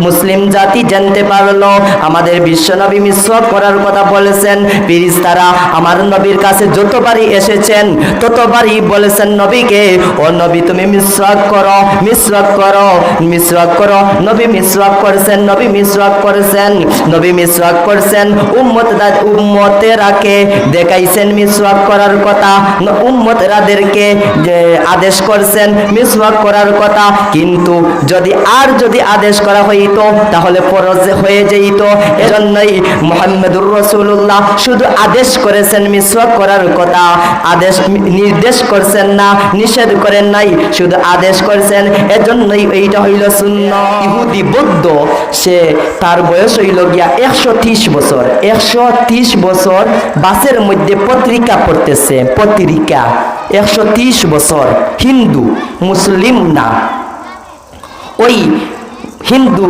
মুসলিম জাতি জানতে পারলো আমাদের বিশ্বনবী মিসওয়াক করার কথা বলেছেন। ফেরেশতারা আমার নবীর কাছে যতবারই এসেছেন ততবারই বলেছেন নবীকে, ও নবী তুমি মিসওয়াক করো, মিসওয়াক করো, মিসওয়াক করো। নবী মিসওয়াক করেছেন, নবী মিসওয়াক করেছেন, নবী মিসওয়াক করেছেন। উম্মতেরাকে দেখাইছেন মিসওয়াক করার কথা, উম্মতেরাদেরকে আদেশ করছেন মিসওয়াক করার কথা। কিন্তু যদি আদেশ করা হইতো তাহলে ফরজ হয়ে যেত। এজন্যই মুহাম্মদুর রাসূলুল্লাহ শুধু আদেশ করেছেন মিসওয়াক করার কথা, আদেশ নির্দেশ করছেন না, নিষেধ করেন নাই, শুধু আদেশ করেছেন। এজন্যই এইটা হইল সুন্নাহ। ইহুদি বৌদ্ধ সে তার বয়স হইল গিয়া 130 বছর, 130 বছর বাসের মধ্যে পত্রিকা পড়তেছে, পত্রিকা 130 বছর। হিন্দু, মুসলিম না। ওই হিন্দু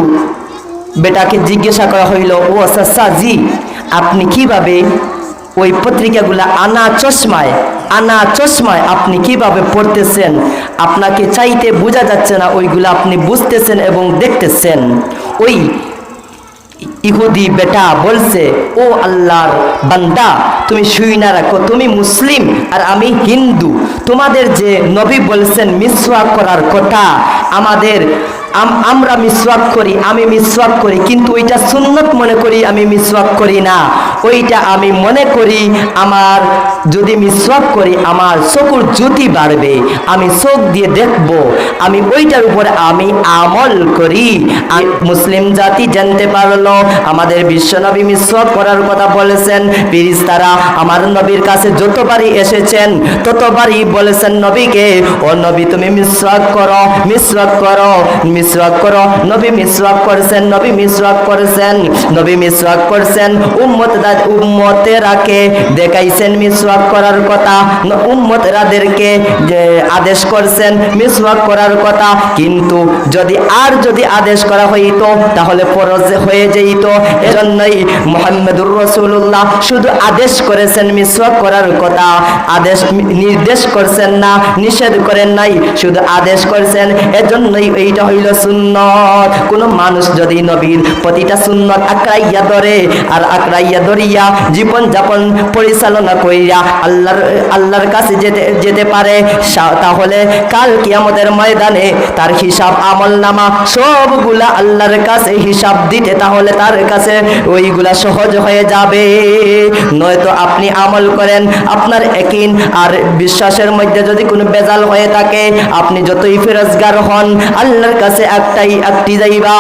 বেটাকে জিজ্ঞাসা করা হইল, ও চাচা জি আপনি কিভাবে ওই পত্রিকাগুলা আনা চশমায় আপনি কিভাবে পড়তেছেন? আপনাকে চাইতে বোঝা যাচ্ছে না, ওইগুলা আপনি বুঝতেছেন এবং দেখতেছেন। ওই ইহুদি বেটা বলছে, ও আল্লাহর বান্দা তুমি শুইনা রাখো, তুমি মুসলিম আর আমি হিন্দু। তোমাদের যে নবী বলছেন মিসওয়াক করার কথা, আমরা মিসওয়াক করি, আমি মিসওয়াক করি, কিন্তু ওইটা সুন্নত মনে করি, আমি মিসওয়াক করি না। ওইটা আমি মনে করি আমার যদি মিসওয়াক করি আমার চোখের জ্যোতি বাড়বে, আমি চোখ দিয়ে দেখব, আমি ওইটার উপরে আমি আমল করি। আর মুসলিম জাতি জানতে পারলো আমাদের বিশ্বনবী মিসওয়াক করার কথা বলেছেন। ফেরেশতারা আমার নবীর কাছে যতবারই এসেছেন ততবারই বলেছেন নবীকে, ও নবী তুমি মিসওয়াক করো, মিসওয়াক করো, মিসওয়াক করো। নবী মিসওয়াক করেছেন, নবী মিসওয়াক করেছেন, নবী মিসওয়াক করেছেন। উম্মতেরাকে দেখাইছেন মিসওয়াক করার কথা, উম্মতেরাদেরকে আদেশ করছেন মিসওয়াক করার কথা। কিন্তু যদি আদেশ করা হইতো তাহলে ফরজ হয়ে যেত। এজন্যই মুহাম্মদুর রাসূলুল্লাহ শুধু আদেশ করেছেন মিসওয়াক করার কথা, আদেশ নির্দেশ করছেন না, নিষেধ করেন নাই, শুধু আদেশ করেছেন। এজন্যই এইটা হইল সুন্নত। কোন মানুষ যদি নবীর প্রতিটা সুন্নত আঁকড়াইয়া ধরে আর আঁকড়াইয়া ধরিয়া জীবন যাপন পরিচালনা কইরা আল্লাহর কাছে যেতে পারে, তাহলে কাল কিয়ামতের ময়দানে তার হিসাব আমলনামা সবগুলা আল্লাহর কাছে হিসাব দিতে তাহলে তার কাছে ওইগুলা সহজ হয়ে যাবে। নয়তো আপনি আমল করেন, আপনার ইয়াকিন আর বিশ্বাসের মধ্যে যদি কোনো বেজাল হয়ে থাকে, আপনি যতই ফেরেশগার হন আল্লাহর কাছে একটি যাইবা।